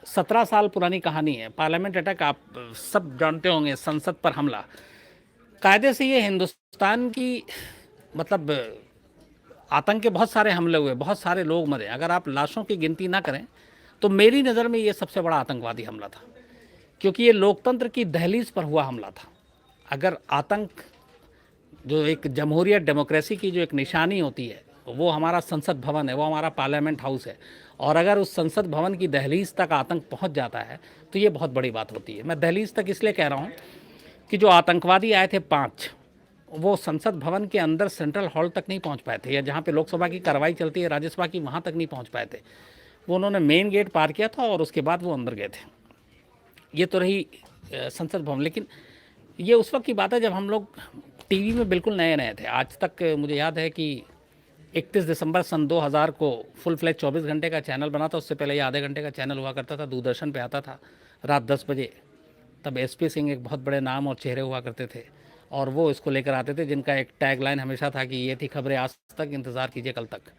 17 साल पुरानी कहानी है। पार्लियामेंट अटैक आप सब जानते होंगे, संसद पर हमला। कायदे से ये हिंदुस्तान की मतलब आतंक के बहुत सारे हमले हुए, बहुत सारे लोग मरे। अगर आप लाशों की गिनती ना करें तो मेरी नज़र में ये सबसे बड़ा आतंकवादी हमला था, क्योंकि ये लोकतंत्र की दहलीज पर हुआ हमला था। अगर आतंक, जो एक जमहूरियत डेमोक्रेसी की जो एक निशानी होती है, वो हमारा संसद भवन है, वो हमारा पार्लियामेंट हाउस है, और अगर उस संसद भवन की दहलीज तक आतंक पहुंच जाता है तो ये बहुत बड़ी बात होती है। मैं दहलीज तक इसलिए कह रहा हूँ कि जो आतंकवादी आए थे 5, वो संसद भवन के अंदर सेंट्रल हॉल तक नहीं पहुंच पाए थे, या जहाँ पे लोकसभा की कार्रवाई चलती है, राज्यसभा की, वहाँ तक नहीं पहुंच पाए थे। वो उन्होंने मेन गेट पार किया था और उसके बाद वो अंदर गए थे। ये तो रही संसद भवन। लेकिन ये उस वक्त की बात है जब हम लोग टीवी में बिल्कुल नए नए थे। आज तक मुझे याद है कि 31 दिसंबर सन 2000 को फुल फ्लैग 24 घंटे का चैनल बना था। उससे पहले ये आधे घंटे का चैनल हुआ करता था, दूरदर्शन पे आता था रात 10 बजे। तब एसपी सिंह एक बहुत बड़े नाम और चेहरे हुआ करते थे, और वो इसको लेकर आते थे, जिनका एक टैगलाइन हमेशा था कि ये थी खबरें आज तक, इंतज़ार कीजिए कल तक।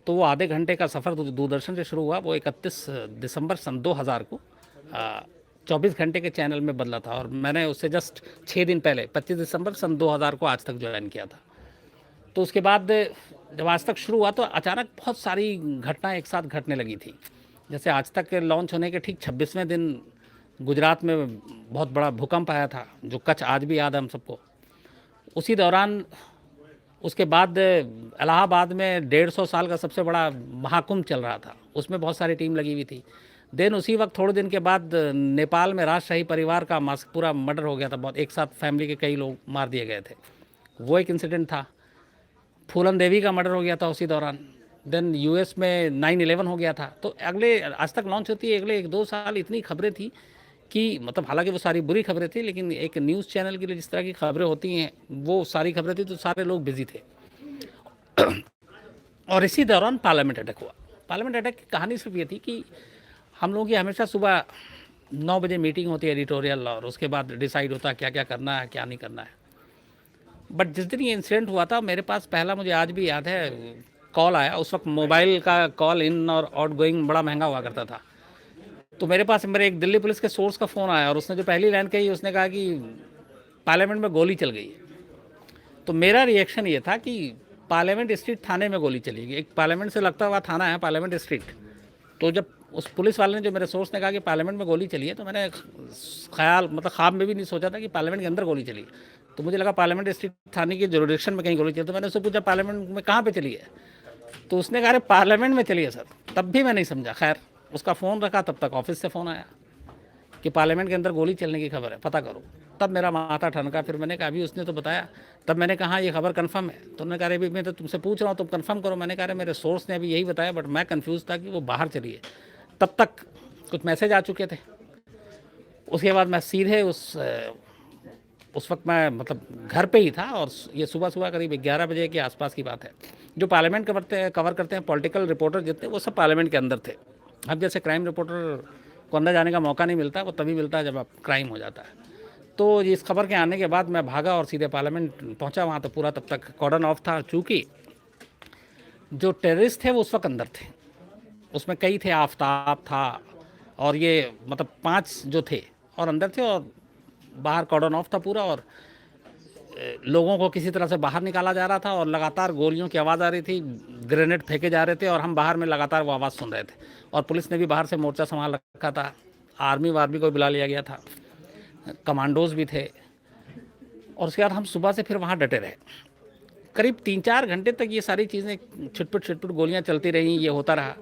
तो वो आधे घंटे का सफ़र दूरदर्शन से शुरू हुआ, वो 31 दिसंबर सन 2000 को 24 घंटे के चैनल में बदला था, और मैंने उससे जस्ट 6 दिन पहले 25 दिसंबर सन 2000 को आज तक ज्वाइन किया था। तो उसके बाद जब आज तक शुरू हुआ तो अचानक बहुत सारी घटनाएं एक साथ घटने लगी थी। जैसे आज तक के लॉन्च होने के ठीक 26वें दिन गुजरात में बहुत बड़ा भूकंप आया था, जो कच्छ आज भी याद है हम सबको। उसी दौरान उसके बाद इलाहाबाद में 150 साल का सबसे बड़ा महाकुंभ चल रहा था, उसमें बहुत सारी टीम लगी हुई थी। देन उसी वक्त थोड़े दिन के बाद नेपाल में राजशाही परिवार का पूरा मर्डर हो गया था, बहुत एक साथ फैमिली के कई लोग मार दिए गए थे, वो एक इंसिडेंट था। फूलन देवी का मर्डर हो गया था उसी दौरान। देन यूएस में 9/11 हो गया था। तो अगले, आज तक लॉन्च होती है, अगले 1-2 साल इतनी खबरें थी कि मतलब हालांकि वो सारी बुरी खबरें थी, लेकिन एक न्यूज़ चैनल के लिए जिस तरह की खबरें होती हैं वो सारी खबरें थी, तो सारे लोग बिजी थे। और इसी दौरान पार्लियामेंट अटैक हुआ। पार्लियामेंट अटैक की कहानी सिर्फ ये थी कि हम लोगों की हमेशा सुबह 9 बजे मीटिंग होती है एडिटोरियल, और उसके बाद डिसाइड होता है क्या क्या करना है क्या नहीं करना है। बट जिस दिन ये इंसिडेंट हुआ था, मेरे पास पहला, मुझे आज भी याद है, कॉल आया। उस वक्त मोबाइल का कॉल इन और आउट गोइंग बड़ा महंगा हुआ करता था। तो मेरे पास मेरे एक दिल्ली पुलिस के सोर्स का फ़ोन आया, और उसने जो पहली लाइन कही, उसने कहा कि पार्लियामेंट में गोली चल गई है। तो मेरा रिएक्शन ये था कि पार्लियामेंट स्ट्रीट थाने में गोली चली गई। एक पार्लियामेंट से लगता हुआ थाना है पार्लियामेंट स्ट्रीट। तो जब उस पुलिस वाले ने, जो मेरे सोर्स ने कहा कि पार्लियामेंट में गोली चली है, तो मैंने ख्याल, मतलब ख्वाब में भी नहीं सोचा था कि पार्लियामेंट के अंदर गोली चली। तो मुझे लगा पार्लियामेंट स्ट्रीट थाने की जुरिडिक्शन में कहीं गोली चली। तो मैंने उससे पूछा पार्लियामेंट में कहाँ पे चली है, तो उसने कहा अरे पार्लियामेंट में चली है सर। तब भी मैं नहीं समझा। खैर उसका फ़ोन रखा, तब तक ऑफिस से फ़ोन आया कि पार्लियामेंट के अंदर गोली चलने की खबर है, पता करो। तब मेरा माथा ठनका। फिर मैंने कहा अभी उसने तो बताया। तब मैंने कहा ये खबर कंफर्म है। तो उन्होंने कहा अभी मैं तो तुमसे पूछ रहा हूँ, तुम कंफर्म करो। मैंने कहा मेरे सोर्स ने अभी यही बताया, बट मैं कंफ्यूज था कि वो बाहर चली है। तब तक कुछ मैसेज आ चुके थे। उसके बाद मैं सीधे उस वक्त मैं मतलब घर पे ही था, और ये सुबह सुबह करीब 11 बजे के आसपास की बात है। जो पार्लियामेंट कवर करते हैं पॉलिटिकल रिपोर्टर जितने, वो सब पार्लियामेंट के अंदर थे। अब जैसे क्राइम रिपोर्टर को अंदर जाने का मौका नहीं मिलता, वो तभी मिलता है जब आप क्राइम हो जाता है। तो इस खबर के आने के बाद मैं भागा और सीधे पार्लियामेंट पहुंचा। वहाँ तो पूरा तब तक कॉर्डन ऑफ था, चूँकि जो टेररिस्ट थे वो उस वक्त अंदर थे। उसमें कई थे, आफ्ताब था, और ये मतलब 5 जो थे और अंदर थे, और बाहर कॉर्डन ऑफ था पूरा, और लोगों को किसी तरह से बाहर निकाला जा रहा था, और लगातार गोलियों की आवाज़ आ रही थी, ग्रेनेड फेंके जा रहे थे, और हम बाहर में लगातार वो आवाज़ सुन रहे थे। और पुलिस ने भी बाहर से मोर्चा संभाल रखा था, आर्मी वार्मी को बुला लिया गया था, कमांडोज भी थे। और उसके बाद हम सुबह से फिर वहाँ डटे रहे। करीब 3-4 घंटे तक ये सारी चीज़ें, छिटपुट छिटपुट गोलियाँ चलती रहीं, ये होता रहा।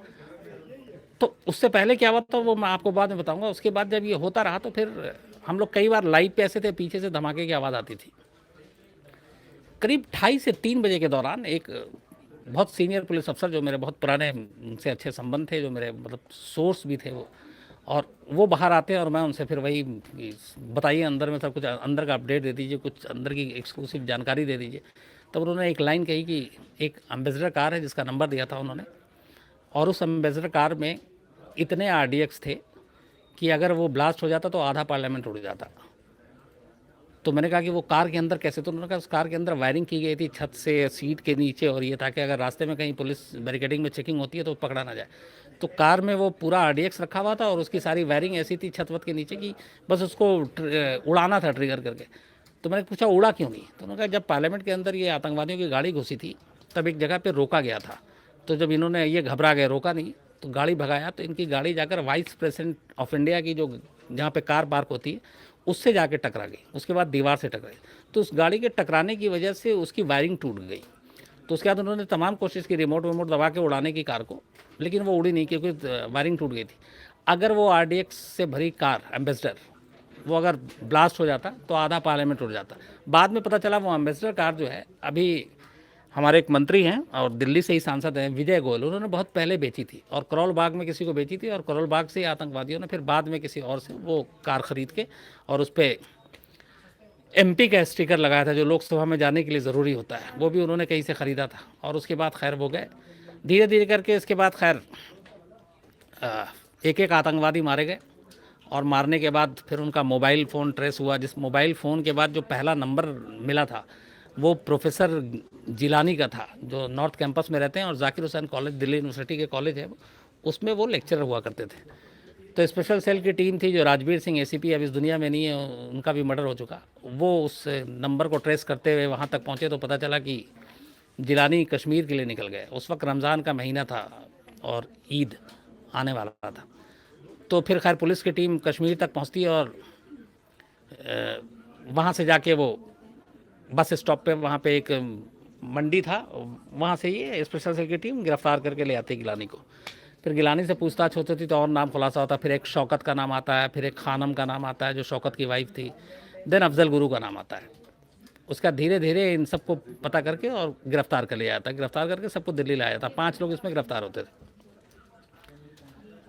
तो उससे पहले क्या हुआ था वो मैं आपको बाद में बताऊंगा। उसके बाद जब ये होता रहा तो फिर हम लोग कई बार लाइव पे ऐसे थे, पीछे से धमाके की आवाज़ आती थी। करीब 2:30 से 3 बजे के दौरान एक बहुत सीनियर पुलिस अफसर, जो मेरे बहुत पुराने, उनसे अच्छे संबंध थे, जो मेरे मतलब सोर्स भी थे वो, और वो बाहर आते हैं, और मैं उनसे फिर वही, बताइए अंदर में सब कुछ, अंदर का अपडेट दे दीजिए, कुछ अंदर की एक्सक्लूसिव जानकारी दे दीजिए। तब उन्होंने एक लाइन कही कि एक एम्बेसडर कार है जिसका नंबर दिया था उन्होंने, और उस एम्बेसडर कार में इतने आरडीएक्स थे कि अगर वो ब्लास्ट हो जाता तो आधा पार्लियामेंट उड़ जाता। तो मैंने कहा कि वो कार के अंदर कैसे? तो उन्होंने कहा उस कार के अंदर वायरिंग की गई थी छत से सीट के नीचे, और ये ताकि अगर रास्ते में कहीं पुलिस बैरिकेडिंग में चेकिंग होती है तो पकड़ा ना जाए। तो कार में वो पूरा RDX रखा हुआ था और उसकी सारी वायरिंग ऐसी थी छत वत के नीचे की बस उसको उड़ाना था ट्रिगर करके। तो मैंने पूछा उड़ा क्यों नहीं? तो उन्होंने कहा जब पार्लियामेंट के अंदर ये आतंकवादियों की गाड़ी घुसी थी तब एक जगह पे रोका गया था, तो जब इन्होंने ये घबरा गए, रोका नहीं, तो गाड़ी भगाया, तो इनकी गाड़ी जाकर वाइस प्रेसिडेंट ऑफ इंडिया की जो जहाँ पे कार पार्क होती है उससे जाके टकरा गई, उसके बाद दीवार से टकराई। तो उस गाड़ी के टकराने की वजह से उसकी वायरिंग टूट गई। तो उसके बाद उन्होंने तमाम कोशिश की रिमोट विमोट दबा के उड़ाने की कार को, लेकिन वो उड़ी नहीं क्योंकि वायरिंग टूट गई थी। अगर वो RDX से भरी कार एम्बेसडर वो अगर ब्लास्ट हो जाता तो आधा पार्लियामेंट उड़ जाता। बाद में पता चला वो एम्बेसडर कार जो है, अभी हमारे एक मंत्री हैं और दिल्ली से ही सांसद हैं विजय गोयल, उन्होंने बहुत पहले बेची थी और करोल बाग में किसी को बेची थी, और करोल बाग से आतंकवादियों ने फिर बाद में किसी और से वो कार खरीद के और उस पर MP का स्टिकर लगाया था जो लोकसभा में जाने के लिए ज़रूरी होता है, वो भी उन्होंने कहीं से ख़रीदा था। और उसके बाद खैर वो गए धीरे धीरे करके। इसके बाद खैर एक एक आतंकवादी मारे गए और मारने के बाद फिर उनका मोबाइल फ़ोन ट्रेस हुआ। जिस मोबाइल फ़ोन के बाद जो पहला नंबर मिला था वो प्रोफेसर जिलानी का था जो नॉर्थ कैंपस में रहते हैं और जाकिर हुसैन कॉलेज दिल्ली यूनिवर्सिटी के कॉलेज है, उसमें वो लेक्चरर हुआ करते थे। तो स्पेशल सेल की टीम थी जो राजवीर सिंह ACP अब इस दुनिया में नहीं है, उनका भी मर्डर हो चुका, वो उस नंबर को ट्रेस करते हुए वहाँ तक पहुँचे तो पता चला कि जिलानी कश्मीर के लिए निकल गए। उस वक्त रमज़ान का महीना था और ईद आने वाला था। तो फिर खैर पुलिस की टीम कश्मीर तक पहुँचती है और वहाँ से जाके वो बस स्टॉप पे वहाँ पे एक मंडी था, वहाँ से ये स्पेशल सेल की टीम गिरफ्तार करके ले आती गिलानी को। फिर गिलानी से पूछताछ होती थी तो और नाम खुलासा होता, फिर एक शौकत का नाम आता है, फिर एक खानम का नाम आता है जो शौकत की वाइफ थी, देन अफजल गुरु का नाम आता है। उसका धीरे धीरे इन सबको पता करके और गिरफ्तार कर लिया जाता, गिरफ्तार करके सबको दिल्ली लाया जाता। 5 लोग इसमें गिरफ्तार होते थे।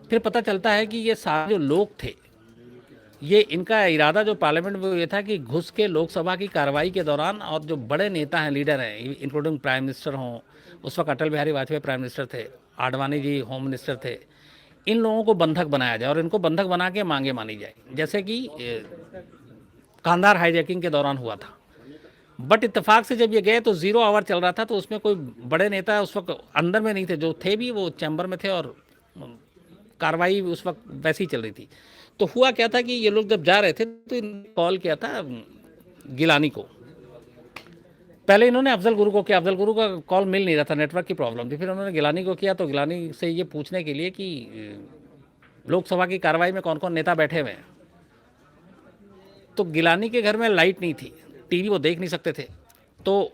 फिर पता चलता है कि ये सारे जो लोग थे, ये इनका इरादा जो पार्लियामेंट में ये था कि घुस के लोकसभा की कार्रवाई के दौरान और जो बड़े नेता हैं, लीडर हैं, इंक्लूडिंग प्राइम मिनिस्टर हों, उस वक्त अटल बिहारी वाजपेयी प्राइम मिनिस्टर थे, आडवाणी जी होम मिनिस्टर थे, इन लोगों को बंधक बनाया जाए और इनको बंधक बना के मांगे मानी जाए, जैसे कि कांधार हाईजैकिंग के दौरान हुआ था। बट इत्तेफाक से जब ये गए तो 0 आवर चल रहा था, तो उसमें कोई बड़े नेता उस वक्त अंदर में नहीं थे, जो थे भी वो चैम्बर में थे और कार्रवाई उस वक्त वैसे ही चल रही थी। तो हुआ क्या था कि ये लोग जब जा रहे थे तो इन्होंने कॉल किया था गिलानी को। पहले इन्होंने अफजल गुरु को किया, अफजल गुरु का कॉल मिल नहीं रहा था, नेटवर्क की प्रॉब्लम थी। फिर उन्होंने गिलानी को किया तो गिलानी से ये पूछने के लिए कि लोकसभा की कार्रवाई में कौन कौन नेता बैठे हुए हैं। तो गिलानी के घर में लाइट नहीं थी, TV वो देख नहीं सकते थे। तो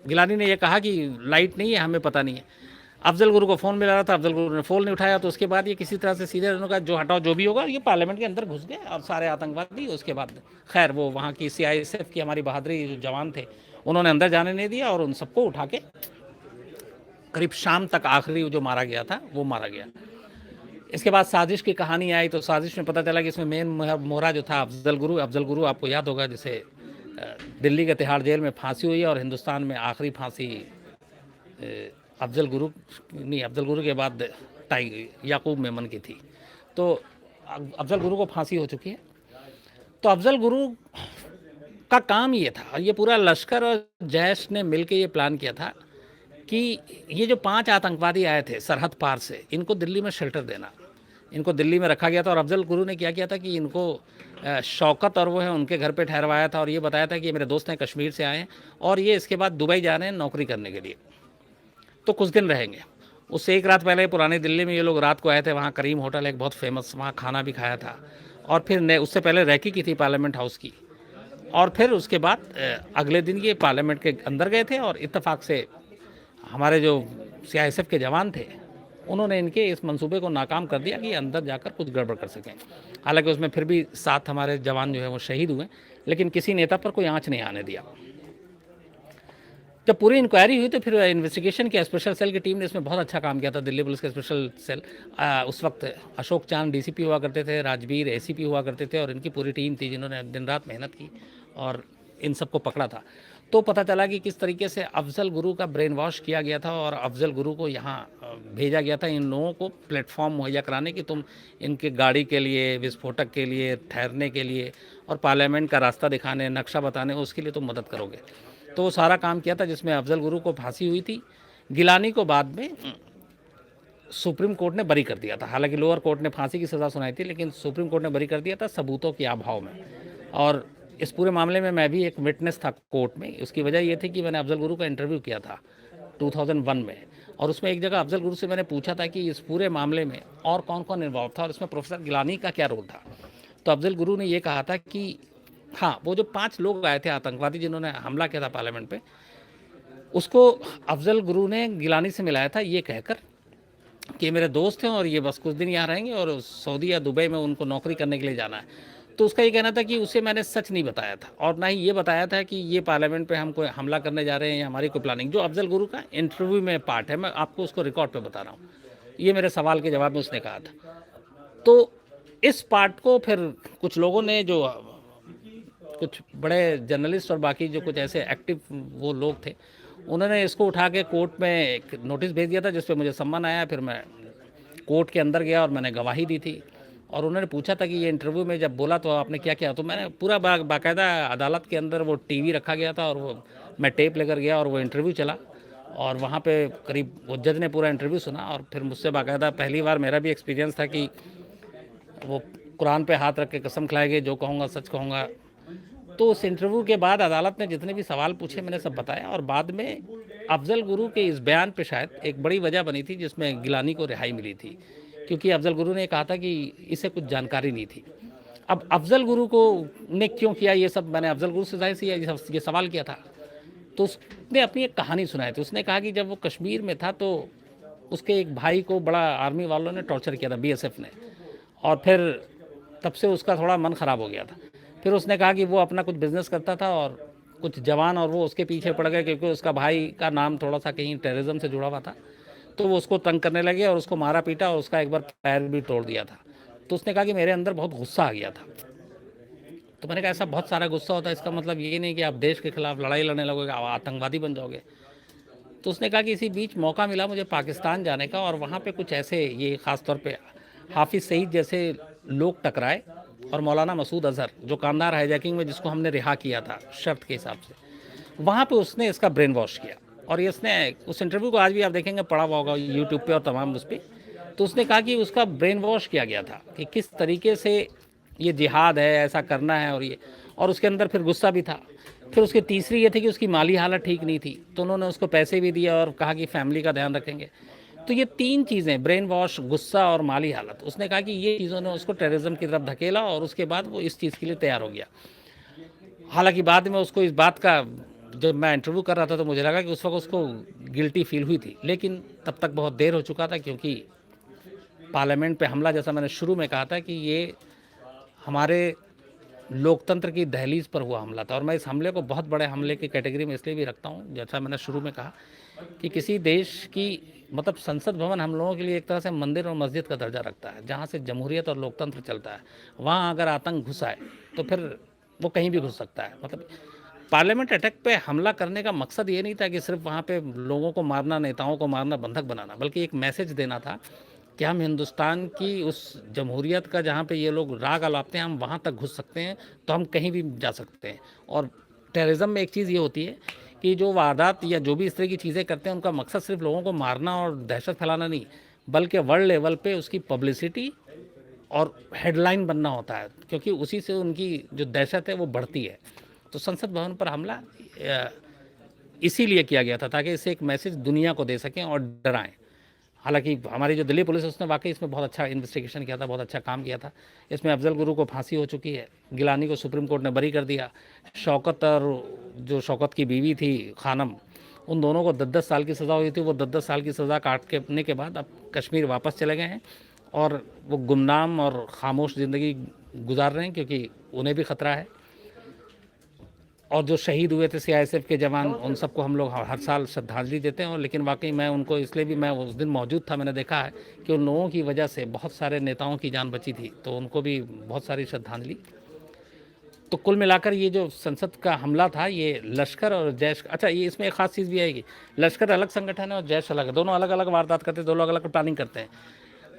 गिलानी ने यह कहा कि लाइट नहीं है, हमें पता नहीं है। अफजल गुरु को फ़ोन मिला रहा था, अफजल गुरु ने फ़ोन नहीं उठाया। तो उसके बाद ये किसी तरह से सीधे उन्होंने कहा जो हटाओ जो भी होगा, ये पार्लियामेंट के अंदर घुस गए और सारे आतंकवादी। उसके बाद खैर वो वहाँ की CISF की हमारी बहादुरी जो जवान थे उन्होंने अंदर जाने नहीं दिया और उन सबको उठा के करीब शाम तक आखिरी जो मारा गया था वो मारा गया। इसके बाद साजिश की कहानी आई तो साजिश में पता चला कि इसमें मेन मोहरा जो था अफजल गुरु आपको याद होगा, जिसे दिल्ली के तिहाड़ जेल में फांसी हुई और हिंदुस्तान में आखिरी फांसी अफजल गुरु के बाद याकूब मेमन की थी। तो अफजल गुरु को फांसी हो चुकी है। तो अफजल गुरु का काम ये था और ये पूरा लश्कर और जैश ने मिलकर ये प्लान किया था कि ये जो 5 आतंकवादी आए थे सरहद पार से, इनको दिल्ली में शेल्टर देना। इनको दिल्ली में रखा गया था और अफजल गुरु ने क्या किया था कि इनको शौकत और वो है उनके घर पे ठहरवाया था और ये बताया था कि ये मेरे दोस्त हैं, कश्मीर से आए हैं और ये इसके बाद दुबई जा रहे हैं नौकरी करने के लिए, तो कुछ दिन रहेंगे। उससे एक रात पहले पुरानी दिल्ली में ये लोग रात को आए थे, वहाँ करीम होटल एक बहुत फेमस, वहाँ खाना भी खाया था और फिर उससे पहले रैकी की थी पार्लियामेंट हाउस की। और फिर उसके बाद अगले दिन ये पार्लियामेंट के अंदर गए थे और इत्तेफाक से हमारे जो CISF के जवान थे उन्होंने इनके इस मंसूबे को नाकाम कर दिया कि अंदर जाकर कुछ गड़बड़ कर सकें। हालांकि उसमें फिर भी 7 हमारे जवान जो है वो शहीद हुए, लेकिन किसी नेता पर कोई आंच नहीं आने दिया। जब पूरी इंक्वायरी हुई तो फिर इन्वेस्टिगेशन किया स्पेशल सेल की टीम ने, इसमें बहुत अच्छा काम किया था दिल्ली पुलिस के स्पेशल सेल। उस वक्त अशोक चांद DCP हुआ करते थे, राजवीर ACP हुआ करते थे और इनकी पूरी टीम थी जिन्होंने दिन रात मेहनत की और इन सबको पकड़ा था। तो पता चला कि किस तरीके से अफजल गुरु का ब्रेन वॉश किया गया था और अफजल गुरु को यहाँ भेजा गया था इन लोगों को प्लेटफॉर्म मुहैया कराने की, तुम इनके गाड़ी के लिए, विस्फोटक के लिए, ठहरने के लिए और पार्लियामेंट का रास्ता दिखाने, नक्शा बताने, उसके लिए तुम मदद करोगे। तो वो सारा काम किया था जिसमें अफजल गुरु को फांसी हुई थी। गिलानी को बाद में सुप्रीम कोर्ट ने बरी कर दिया था। हालांकि लोअर कोर्ट ने फांसी की सज़ा सुनाई थी, लेकिन सुप्रीम कोर्ट ने बरी कर दिया था सबूतों के अभाव में। और इस पूरे मामले में मैं भी एक विटनेस था कोर्ट में। उसकी वजह ये थी कि मैंने अफजल गुरु का इंटरव्यू किया था 2001 में, और उसमें एक जगह अफजल गुरु से मैंने पूछा था कि इस पूरे मामले में और कौन कौन इन्वॉल्व था और इसमें प्रोफेसर गिलानी का क्या रोल था। तो अफजल गुरु ने ये कहा था कि हाँ, वो जो 5 लोग आए थे आतंकवादी जिन्होंने हमला किया था पार्लियामेंट पे, उसको अफजल गुरु ने गिलानी से मिलाया था ये कहकर कि ये मेरे दोस्त हैं और ये बस कुछ दिन यहाँ रहेंगे और सऊदी या दुबई में उनको नौकरी करने के लिए जाना है। तो उसका ये कहना था कि उसे मैंने सच नहीं बताया था और ना ही ये बताया था कि ये पार्लियामेंट पे हम कोई हमला करने जा रहे हैं या हमारी कोई प्लानिंग। जो अफजल गुरु का इंटरव्यू में पार्ट है, मैं आपको उसको रिकॉर्ड पे बता रहा हूँ, ये मेरे सवाल के जवाब में उसने कहा था। तो इस पार्ट को फिर कुछ लोगों ने, जो कुछ बड़े जर्नलिस्ट और बाकी जो कुछ ऐसे एक्टिव वो लोग थे, उन्होंने इसको उठा के कोर्ट में एक नोटिस भेज दिया था जिस पे मुझे सम्मन आया। फिर मैं कोर्ट के अंदर गया और मैंने गवाही दी थी और उन्होंने पूछा था कि ये इंटरव्यू में जब बोला तो आपने क्या किया। तो मैंने पूरा बाकायदा अदालत के अंदर वो टीवी रखा गया था और वो मैं टेप लेकर गया और वो इंटरव्यू चला और वहाँ पे करीब वो जज ने पूरा इंटरव्यू सुना और फिर मुझसे बाकायदा पहली बार मेरा भी एक्सपीरियंस था कि वो कुरान पे हाथ रख के कसम खिलाएंगे जो कहूँगा सच कहूँगा। तो उस इंटरव्यू के बाद अदालत ने जितने भी सवाल पूछे मैंने सब बताया और बाद में अफजल गुरु के इस बयान पे शायद एक बड़ी वजह बनी थी जिसमें गिलानी को रिहाई मिली थी, क्योंकि अफजल गुरु ने कहा था कि इसे कुछ जानकारी नहीं थी। अब अफजल गुरु को ने क्यों किया ये सब, मैंने अफजल गुरु से जाहिर सी ये सवाल किया था। तो उसने अपनी एक कहानी सुनाई थी। उसने कहा कि जब वो कश्मीर में था तो उसके एक भाई को बड़ा आर्मी वालों ने टॉर्चर किया था, बीएसएफ ने, और फिर तब से उसका थोड़ा मन ख़राब हो गया था। फिर उसने कहा कि वो अपना कुछ बिज़नेस करता था और कुछ जवान और वो उसके पीछे पड़ गए क्योंकि उसका भाई का नाम थोड़ा सा कहीं टेररिज्म से जुड़ा हुआ था। तो वो उसको तंग करने लगे और उसको मारा पीटा और उसका एक बार पैर भी तोड़ दिया था। तो उसने कहा कि मेरे अंदर बहुत गुस्सा आ गया था। तो मैंने कहा ऐसा बहुत सारा गुस्सा होता है, इसका मतलब ये नहीं कि आप देश के खिलाफ लड़ाई लड़ने लगोगे, आप आतंकवादी बन जाओगे। तो उसने कहा कि इसी बीच मौका मिला मुझे पाकिस्तान जाने का और वहाँ पे कुछ ऐसे, ये ख़ास तौर पे हाफिज़ सईद जैसे लोग टकराए और मौलाना मसूद अजहर जो कांधार हाईजैकिंग में जिसको हमने रिहा किया था शर्त के हिसाब से, वहाँ पे उसने इसका ब्रेन वॉश किया। और ये उसने उस इंटरव्यू को आज भी आप देखेंगे पड़ा हुआ होगा यूट्यूब पे और तमाम उस पर। तो उसने कहा कि उसका ब्रेन वॉश किया गया था कि किस तरीके से ये जिहाद है, ऐसा करना है और ये, और उसके अंदर फिर गुस्सा भी था। फिर उसकी तीसरी ये थी कि उसकी माली हालत ठीक नहीं थी, तो उन्होंने उसको पैसे भी दिए और कहा कि फैमिली का ध्यान रखेंगे। तो ये 3 चीज़ें, ब्रेन वॉश, गुस्सा और माली हालत, उसने कहा कि ये चीज़ों ने उसको टेररिज्म की तरफ धकेला और उसके बाद वो इस चीज़ के लिए तैयार हो गया। हालांकि बाद में उसको इस बात का, जब मैं इंटरव्यू कर रहा था तो मुझे लगा कि उस वक्त उसको गिल्टी फील हुई थी, लेकिन तब तक बहुत देर हो चुका था क्योंकि पार्लियामेंट पे हमला, जैसा मैंने शुरू में कहा था कि ये हमारे लोकतंत्र की दहलीज पर हुआ हमला था। और मैं इस हमले को बहुत बड़े हमले की कैटेगरी में इसलिए भी रखता हूँ, जैसा मैंने शुरू में कहा कि किसी देश की, मतलब संसद भवन हम लोगों के लिए एक तरह से मंदिर और मस्जिद का दर्जा रखता है, जहाँ से जमहूरियत और लोकतंत्र चलता है। वहाँ अगर आतंक घुस आए तो फिर वो कहीं भी घुस सकता है। मतलब पार्लियामेंट अटैक पे हमला करने का मकसद ये नहीं था कि सिर्फ वहाँ पे लोगों को मारना, नेताओं को मारना, बंधक बनाना, बल्कि एक मैसेज देना था कि हम हिंदुस्तान की उस जमहूरियत का, जहाँ पे ये लोग राग अलापते हैं, हम वहाँ तक घुस सकते हैं, तो हम कहीं भी जा सकते हैं। और टेररिज्म में एक चीज़ ये होती है कि जो वारदात या जो भी इस तरह की चीज़ें करते हैं उनका मकसद सिर्फ लोगों को मारना और दहशत फैलाना नहीं, बल्कि वर्ल्ड लेवल पे उसकी पब्लिसिटी और हेडलाइन बनना होता है, क्योंकि उसी से उनकी जो दहशत है वो बढ़ती है। तो संसद भवन पर हमला इसीलिए किया गया था ताकि इससे एक मैसेज दुनिया को दे सकें और डराएं। हालांकि हमारी जो दिल्ली पुलिस है उसने वाकई इसमें बहुत अच्छा इन्वेस्टिगेशन किया था, बहुत अच्छा काम किया था। इसमें अफजल गुरु को फांसी हो चुकी है, गिलानी को सुप्रीम कोर्ट ने बरी कर दिया। शौकत और जो शौकत की बीवी थी खानम, उन दोनों को 10-10 साल की सज़ा हुई थी। वो 10-10 साल की सज़ा काटने के बाद अब कश्मीर वापस चले गए हैं और वो गुमनाम और खामोश ज़िंदगी गुजार रहे हैं क्योंकि उन्हें भी ख़तरा है। और जो शहीद हुए थे सीआईएसएफ के जवान, उन सबको हम लोग हर साल श्रद्धांजलि देते हैं। और लेकिन वाकई मैं उनको इसलिए भी, मैं उस दिन मौजूद था, मैंने देखा है कि उन लोगों की वजह से बहुत सारे नेताओं की जान बची थी, तो उनको भी बहुत सारी श्रद्धांजलि। तो कुल मिलाकर ये जो संसद का हमला था, ये लश्कर और जैश, अच्छा ये इसमें एक ख़ास चीज़ भी आएगी, लश्कर अलग संगठन है और जैश अलग है, दोनों अलग अलग वारदात करते हैं, दोनों अलग अलग प्लानिंग करते हैं।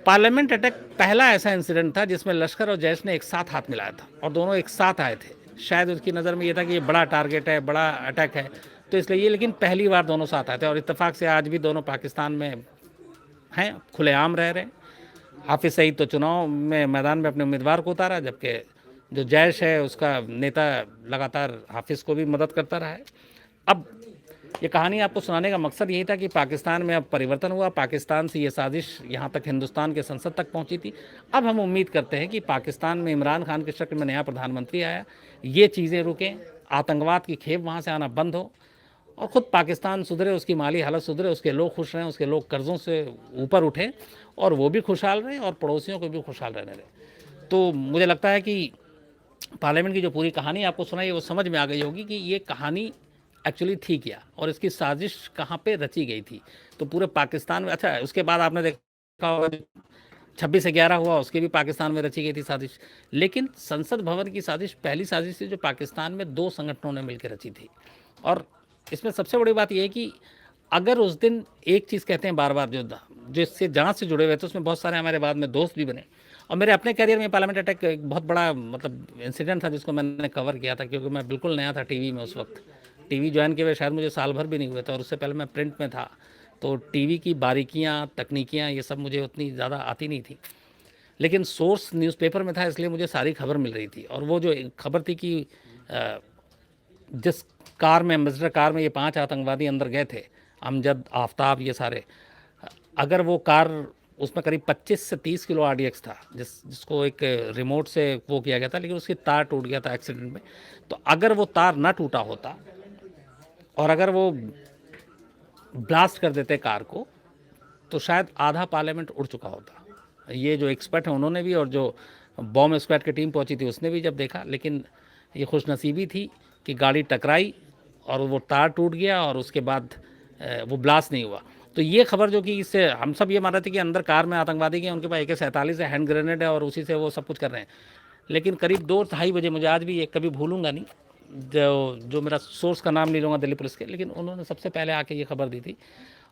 पार्लियामेंट अटैक पहला ऐसा इंसिडेंट था जिसमें लश्कर और जैश ने एक साथ हाथ मिलाया था और दोनों एक साथ आए थे। शायद उसकी नज़र में ये था कि ये बड़ा टारगेट है, बड़ा अटैक है, तो इसलिए ये, लेकिन पहली बार दोनों साथ आए थे। और इत्तेफाक से आज भी दोनों पाकिस्तान में हैं, खुलेआम रह रहे हैं। हाफिज़ सईद तो चुनाव में मैदान में अपने उम्मीदवार को उतारा, जबकि जो जैश है उसका नेता लगातार हाफिज़ को भी मदद करता रहा है। अब ये कहानी आपको सुनाने का मकसद यही था कि पाकिस्तान में अब परिवर्तन हुआ, पाकिस्तान से ये साजिश यहाँ तक हिंदुस्तान के संसद तक पहुँची थी। अब हम उम्मीद करते हैं कि पाकिस्तान में इमरान खान के शक्ल में नया प्रधानमंत्री आया, ये चीज़ें रुकें, आतंकवाद की खेप वहाँ से आना बंद हो और ख़ुद पाकिस्तान सुधरे, उसकी माली हालत सुधरे, उसके लोग खुश रहें, उसके लोग कर्ज़ों से ऊपर उठें और वो भी खुशहाल रहें और पड़ोसियों को भी खुशहाल रहने दें। तो मुझे लगता है कि पार्लियामेंट की जो पूरी कहानी आपको सुनाई वो समझ में आ गई होगी कि ये कहानी एक्चुअली थी क्या और इसकी साजिश कहाँ पे रची गई थी। तो पूरे पाकिस्तान में, अच्छा उसके बाद आपने देखा होगा 26/11 हुआ, उसके भी पाकिस्तान में रची गई थी साजिश। लेकिन संसद भवन की साजिश पहली साजिश थी जो पाकिस्तान में 2 संगठनों ने मिलकर रची थी। और इसमें सबसे बड़ी बात यह है कि अगर उस दिन एक चीज़ कहते हैं बार बार, जो इससे जांच से जुड़े हुए थे उसमें बहुत सारे हमारे बाद में दोस्त भी बने। और मेरे अपने करियर में पार्लियामेंट अटैक एक बहुत बड़ा मतलब इंसिडेंट था जिसको मैंने कवर किया था, क्योंकि मैं बिल्कुल नया था टीवी में उस वक्त। टीवी ज्वाइन किए हुए शायद मुझे साल भर भी नहीं हुए थे और उससे पहले मैं प्रिंट में था। तो टीवी की बारीकियाँ, तकनीकियाँ, ये सब मुझे उतनी ज़्यादा आती नहीं थी। लेकिन सोर्स न्यूज़पेपर में था, इसलिए मुझे सारी खबर मिल रही थी। और वो जो खबर थी कि जिस कार में, एम्बेसडर कार में ये 5 आतंकवादी अंदर गए थे, अमजद, आफ्ताब, ये सारे, अगर वो कार, उसमें करीब 25 से 30 किलो RDX था, जिसको एक रिमोट से वो किया गया था, लेकिन उसकी तार टूट गया था एक्सीडेंट में। तो अगर वो तार ना टूटा होता और अगर वो ब्लास्ट कर देते कार को, तो शायद आधा पार्लियामेंट उड़ चुका होता। ये जो एक्सपर्ट हैं उन्होंने भी, और जो बॉम्ब स्क्वाड की टीम पहुंची थी उसने भी जब देखा। लेकिन ये खुशनसीबी थी कि गाड़ी टकराई और वो तार टूट गया और उसके बाद वो ब्लास्ट नहीं हुआ। तो ये खबर जो कि इससे हम सब ये मान रहे थे कि अंदर कार में आतंकवादी के, उनके पास AK-47 है, हैंड ग्रेनेड है और उसी से वो सब कुछ कर रहे हैं। लेकिन करीब 2-2:30 बजे, मुझे आज भी ये कभी भूलूंगा नहीं, जो मेरा सोर्स का नाम नहीं लूँगा दिल्ली पुलिस के, लेकिन उन्होंने सबसे पहले आके ये खबर दी थी।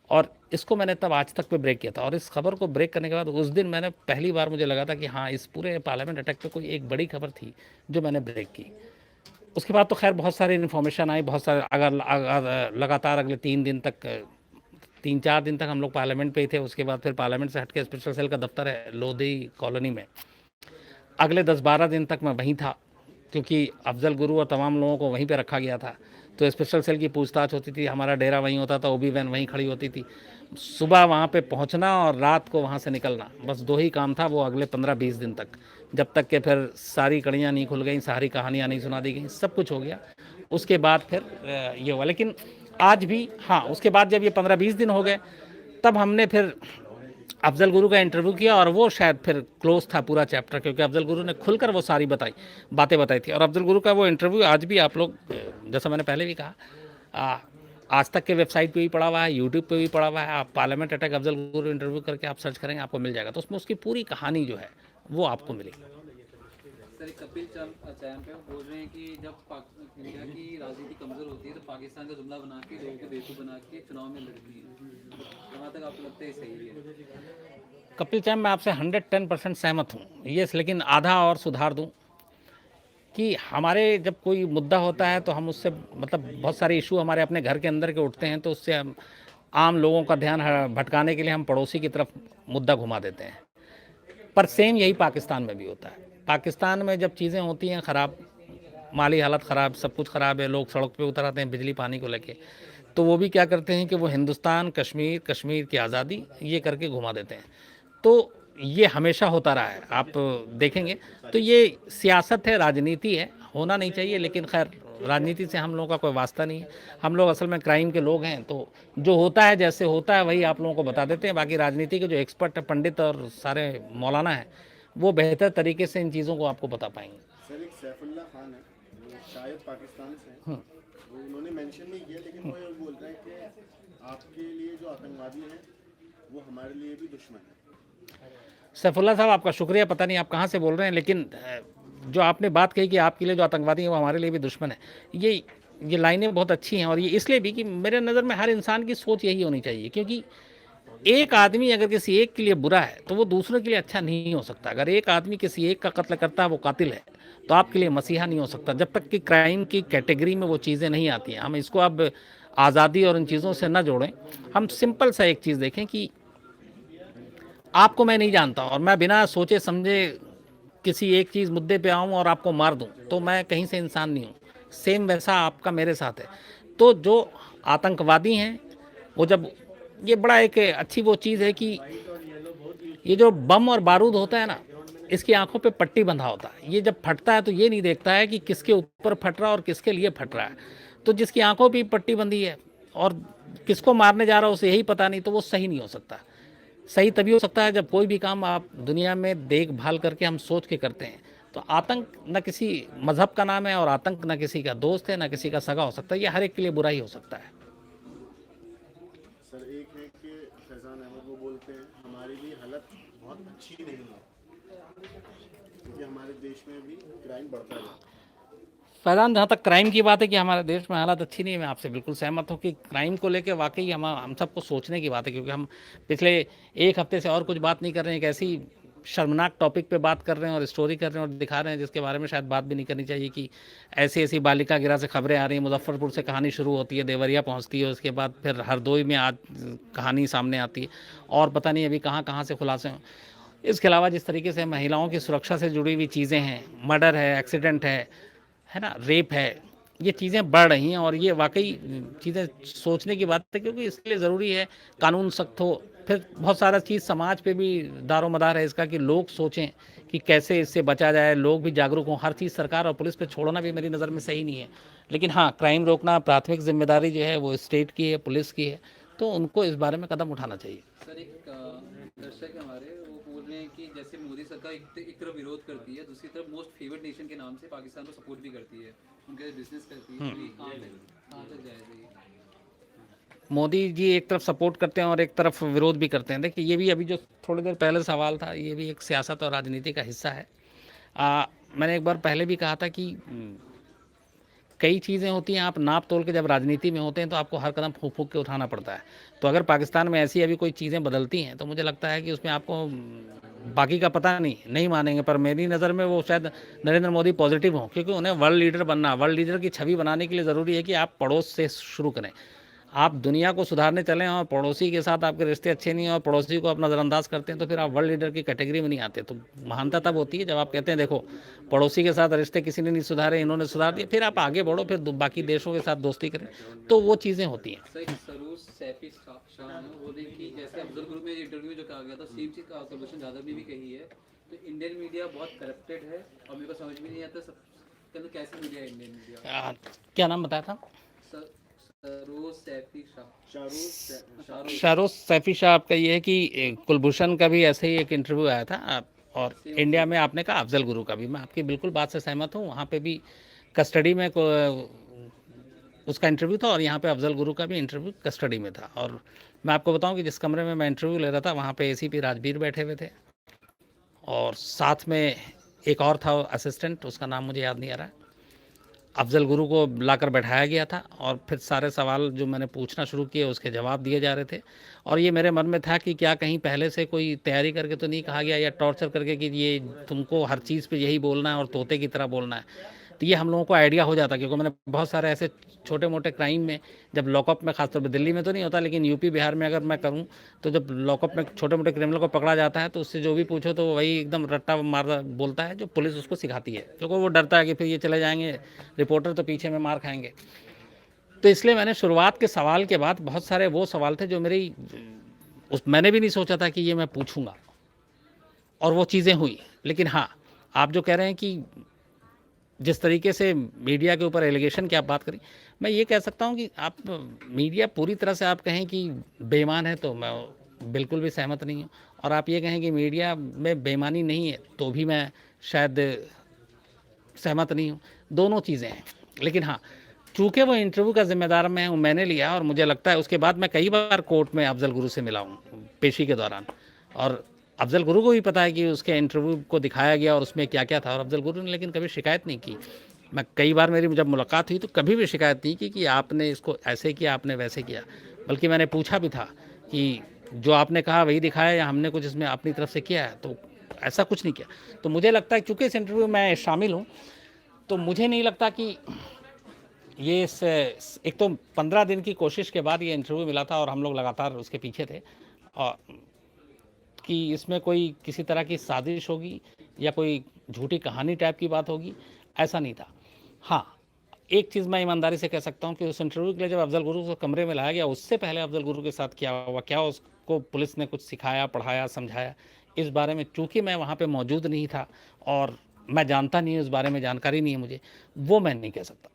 और इसको मैंने तब आज तक पे ब्रेक किया था। और इस खबर को ब्रेक करने के बाद उस दिन मैंने पहली बार, मुझे लगा था कि हाँ, इस पूरे पार्लियामेंट अटैक पे कोई एक बड़ी खबर थी जो मैंने ब्रेक की। उसके बाद तो खैर बहुत सारी इन्फॉर्मेशन आई, बहुत सारे, अगर लगातार अगले 3-4 दिन तक हम लोग पार्लियामेंट पे ही थे। उसके बाद फिर पार्लियामेंट से हट के स्पेशल सेल का दफ्तर है लोधी कॉलोनी में, अगले 10-12 दिन तक मैं वहीं था, क्योंकि अफजल गुरु और तमाम लोगों को वहीं पे रखा गया था। तो स्पेशल सेल की पूछताछ होती थी, हमारा डेरा वहीं होता था, OB वैन वहीं खड़ी होती थी। सुबह वहाँ पे पहुँचना और रात को वहाँ से निकलना, बस 2 ही काम था वो अगले 15-20 दिन तक, जब तक कि फिर सारी कड़ियाँ नहीं खुल गई, सारी कहानियाँ नहीं सुना दी गई, सब कुछ हो गया। उसके बाद फिर ये हुआ। लेकिन आज भी, हाँ, उसके बाद जब ये 15-20 दिन हो गए, तब हमने फिर अफजल गुरु का इंटरव्यू किया और वो शायद फिर क्लोज था पूरा चैप्टर, क्योंकि अफजल गुरु ने खुलकर वो सारी बातें बताई थी। और अफजल गुरु का वो इंटरव्यू आज भी आप लोग, जैसा मैंने पहले भी कहा, आज तक के वेबसाइट पे भी पड़ा हुआ है, यूट्यूब पे भी पड़ा हुआ है। आप parliament attack Afzal Guru interview करके आप सर्च करेंगे, आपको मिल जाएगा। तो उसमें उसकी पूरी कहानी जो है वो आपको मिलेगी। सर, कपिल चैन पे बोल रहे हैं कि जब इंडिया की राजनीति कमजोर होती है तो पाकिस्तान का जुमला बना के लोगों को बेवकूफ बना के चुनाव में लड़ती है। कहाँ तक आपको लगता है सही है? कपिल चैन, मैं आपसे 110% सहमत हूँ। ये लेकिन आधा और सुधार दूँ कि हमारे जब कोई मुद्दा होता है तो हम उससे, मतलब बहुत सारे इशू हमारे अपने घर के अंदर के उठते हैं, तो उससे हम आम लोगों का ध्यान भटकाने के लिए हम पड़ोसी की तरफ मुद्दा घुमा देते हैं। पर सेम यही पाकिस्तान में भी होता है। पाकिस्तान में जब चीज़ें होती हैं ख़राब, माली हालत ख़राब, सब कुछ ख़राब है, लोग सड़क पे उतर आते हैं बिजली पानी को लेके, तो वो भी क्या करते हैं कि वो हिंदुस्तान, कश्मीर, कश्मीर की आज़ादी, ये करके घुमा देते हैं। तो ये हमेशा होता रहा है, आप देखेंगे। तो ये सियासत है, राजनीति है, होना नहीं चाहिए, लेकिन खैर राजनीति से हम लोगों का कोई वास्ता नहीं है। हम लोग असल में क्राइम के लोग हैं, तो जो होता है, जैसे होता है, वही आप लोगों को बता देते हैं। बाकी राजनीति के जो एक्सपर्ट है, पंडित और सारे मौलाना हैं, वो बेहतर तरीके से इन चीज़ों को आपको बता पाएंगे। सर, एक सैफुल्लाह खान है, वो शायद पाकिस्तान से हैं, वो उन्होंने मेंशन नहीं किया, लेकिन वो ये बोल रहे हैं कि आपके लिए जो आतंकवादी हैं वो हमारे लिए भी दुश्मन है। सैफुल्लाह साहब, आपका शुक्रिया। पता नहीं आप कहाँ से बोल रहे हैं, लेकिन जो आपने बात कही कि आपके लिए जो आतंकवादी हैं वो हमारे लिए भी दुश्मन है, ये लाइनें बहुत अच्छी हैं। और ये इसलिए भी कि मेरे नज़र में हर इंसान की सोच यही होनी चाहिए, क्योंकि एक आदमी अगर किसी एक के लिए बुरा है तो वो दूसरे के लिए अच्छा नहीं हो सकता। अगर एक आदमी किसी एक का कत्ल करता है, वो कातिल है, तो आपके लिए मसीहा नहीं हो सकता, जब तक कि क्राइम की कैटेगरी में वो चीज़ें नहीं आती हैं। हम इसको अब आज़ादी और इन चीज़ों से ना जोड़ें। हम सिंपल सा एक चीज़ देखें कि आपको मैं नहीं जानता और मैं बिना सोचे समझे किसी एक चीज़ मुद्दे पे आऊँ और आपको मार दूँ तो मैं कहीं से इंसान नहीं हूँ। सेम वैसा आपका मेरे साथ है। तो जो आतंकवादी हैं वो जब ये बड़ा एक अच्छी वो चीज़ है कि ये जो बम और बारूद होता है ना, इसकी आंखों पे पट्टी बंधा होता है। ये जब फटता है तो ये नहीं देखता है कि किसके ऊपर फट रहा है और किसके लिए फट रहा है। तो जिसकी आंखों पे पट्टी बंधी है और किसको मारने जा रहा है उसे यही पता नहीं, तो वो सही नहीं हो सकता। सही तभी हो सकता है जब कोई भी काम आप दुनिया में देखभाल करके हम सोच के करते हैं। तो आतंक न किसी मजहब का नाम है और आतंक न किसी का दोस्त है, न किसी का सगा हो सकता है। ये हर एक के लिए बुरा ही हो सकता है। सर एक है कि फैजान अहमद वो बोलते हैं हमारी भी हालत बहुत अच्छी नहीं है क्योंकि हमारे देश में भी क्राइम बढ़ता है। फैजान, जहाँ तक क्राइम की बात है कि हमारे देश में हालत अच्छी नहीं है, मैं आपसे बिल्कुल सहमत हूँ कि क्राइम को लेकर वाकई हम सबको सोचने की बात है, क्योंकि हम पिछले एक हफ्ते से और कुछ बात नहीं कर रहे हैं, एक ऐसी शर्मनाक टॉपिक पे बात कर रहे हैं और स्टोरी कर रहे हैं और दिखा रहे हैं जिसके बारे में शायद बात भी नहीं करनी चाहिए। कि ऐसी ऐसी बालिका गिरा से खबरें आ रही हैं, मुजफ्फरपुर से कहानी शुरू होती है, देवरिया पहुँचती है, उसके बाद फिर हरदोई में आज कहानी सामने आती है और पता नहीं अभी कहाँ कहाँ से खुलासे हों। इसके अलावा जिस तरीके से महिलाओं की सुरक्षा से जुड़ी हुई चीज़ें हैं, मर्डर है, एक्सीडेंट है ना, रेप है, ये चीज़ें बढ़ रही हैं और ये वाकई चीज़ें सोचने की बात है, क्योंकि इसके लिए ज़रूरी है कानून सख्त हो। फिर बहुत सारा चीज़ समाज पे भी दारोमदार है इसका कि लोग सोचें कि कैसे इससे बचा जाए, लोग भी जागरूक हों। हर चीज़ सरकार और पुलिस पे छोड़ना भी मेरी नज़र में सही नहीं है। लेकिन हाँ, क्राइम रोकना प्राथमिक जिम्मेदारी जो है वो स्टेट की है, पुलिस की है, तो उनको इस बारे में कदम उठाना चाहिए। सर एक दर्शक है हमारे, वो बोल रहे हैं कि जैसे मोदी सरकार एक तरफ विरोध करती है, दूसरी तरफ मोस्ट फेवर्ड नेशन के नाम से पाकिस्तान को सपोर्ट भी करती है, उनके बिजनेस करती है, तो ये कहाँ तक जायज़ है? मोदी जी एक तरफ सपोर्ट करते हैं और एक तरफ विरोध भी करते हैं। देखिए, ये भी अभी जो थोड़ी देर पहले सवाल था, ये भी एक सियासत और राजनीति का हिस्सा है। मैंने एक बार पहले भी कहा था कि कई चीज़ें होती हैं, आप नाप तोल के जब राजनीति में होते हैं तो आपको हर कदम फूंक फूंक के उठाना पड़ता है। तो अगर पाकिस्तान में ऐसी अभी कोई चीज़ें बदलती हैं तो मुझे लगता है कि उसमें आपको बाकी का पता नहीं मानेंगे, पर मेरी नज़र में वो शायद नरेंद्र मोदी पॉजिटिव हों, क्योंकि उन्हें वर्ल्ड लीडर बनना, वर्ल्ड लीडर की छवि बनाने के लिए ज़रूरी है कि आप पड़ोस से शुरू करें। आप दुनिया को सुधारने चलें और पड़ोसी के साथ आपके रिश्ते अच्छे नहीं हैं और पड़ोसी को आप नज़रअंदाज करते हैं, तो फिर आप वर्ल्ड लीडर की कैटेगरी में नहीं आते। तो महानता तब होती है जब आप कहते हैं देखो, पड़ोसी के साथ रिश्ते किसी ने नहीं सुधारे, इन्होंने सुधार दिए, फिर आप आगे बढ़ो, फिर बाकी देशों के साथ दोस्ती करें, तो वो चीज़ें होती हैं। सर सरूर सैफी शाह ने बोले कि जैसे अफजल गुरु में इंटरव्यू जो कहा गया था, सीम जी का कुलभूषण जाधव ने भी कही है, तो इंडियन मीडिया बहुत करप्टेड है और मेरे को समझ में नहीं आता सब कैसे मीडिया है इंडियन मीडिया। क्या नाम बताया था? सरूर सैफी शाह। शाहरुख सैफी शाह। आपका ये है कि कुलभूषण का भी ऐसे ही एक इंटरव्यू आया था और इंडिया में आपने कहा अफजल गुरु का भी, मैं आपकी बिल्कुल बात से सहमत हूँ। वहाँ पे भी कस्टडी में उसका इंटरव्यू था और यहाँ पे अफजल गुरु का भी इंटरव्यू कस्टडी में था। और मैं आपको बताऊँ कि जिस कमरे में मैं इंटरव्यू ले रहा था वहाँ पे ACP राजबीर बैठे हुए थे और साथ में एक और था असिस्टेंट, उसका नाम मुझे याद नहीं आ रहा है। अफजल गुरु को लाकर बैठाया गया था और फिर सारे सवाल जो मैंने पूछना शुरू किए उसके जवाब दिए जा रहे थे। और ये मेरे मन में था कि क्या कहीं पहले से कोई तैयारी करके तो नहीं कहा गया या टॉर्चर करके कि ये तुमको हर चीज़ पे यही बोलना है और तोते की तरह बोलना है। तो ये हम लोगों को आइडिया हो जाता, क्योंकि मैंने बहुत सारे ऐसे छोटे मोटे क्राइम में जब लॉकअप में, खासतौर पर दिल्ली में तो नहीं होता लेकिन यूपी बिहार में अगर मैं करूं, तो जब लॉकअप में छोटे मोटे क्रिमिनल को पकड़ा जाता है तो उससे जो भी पूछो तो वही एकदम रट्टा मार बोलता है जो पुलिस उसको सिखाती है, क्योंकि वो डरता है कि फिर ये चले जाएंगे रिपोर्टर तो पीछे में मार खाएंगे। तो इसलिए मैंने शुरुआत के सवाल के बाद बहुत सारे वो सवाल थे जो मैंने भी नहीं सोचा था कि ये मैं पूछूंगा और वो चीज़ें हुई। लेकिन हाँ, आप जो कह रहे हैं कि जिस तरीके से मीडिया के ऊपर एलिगेशन की आप बात करी, मैं ये कह सकता हूँ कि आप मीडिया पूरी तरह से आप कहें कि बेईमान है तो मैं बिल्कुल भी सहमत नहीं हूँ, और आप ये कहें कि मीडिया में बेईमानी नहीं है तो भी मैं शायद सहमत नहीं हूँ। दोनों चीज़ें हैं। लेकिन हाँ, चूँकि वो इंटरव्यू का जिम्मेदार मैंने लिया और मुझे लगता है उसके बाद मैं कई बार कोर्ट में अफजल गुरु से मिला हूँ पेशी के दौरान, और अफजल गुरु को भी पता है कि उसके इंटरव्यू को दिखाया गया और उसमें क्या क्या था, और अफजल गुरु ने लेकिन कभी शिकायत नहीं की। मैं कई बार मेरी जब मुलाकात हुई तो कभी भी शिकायत नहीं की कि आपने इसको ऐसे किया, आपने वैसे किया, बल्कि मैंने पूछा भी था कि जो आपने कहा वही दिखाया या हमने कुछ इसमें अपनी तरफ से किया है, तो ऐसा कुछ नहीं किया। तो मुझे लगता है चूँकि इस इंटरव्यू में मैं शामिल हूँ तो मुझे नहीं लगता कि ये एक तो 15 दिन की कोशिश के बाद ये इंटरव्यू मिला था और हम लोग लगातार उसके पीछे थे, और कि इसमें कोई किसी तरह की साजिश होगी या कोई झूठी कहानी टाइप की बात होगी, ऐसा नहीं था। हाँ, एक चीज़ मैं ईमानदारी से कह सकता हूँ कि उस इंटरव्यू के लिए जब अफजल गुरु को कमरे में लाया गया, उससे पहले अफजल गुरु के साथ क्या हुआ, क्या उसको पुलिस ने कुछ सिखाया, पढ़ाया, समझाया, इस बारे में चूँकि मैं वहाँ पे मौजूद नहीं था और मैं जानता नहीं हूँ, इस बारे में जानकारी नहीं है मुझे, वो मैं नहीं कह सकता।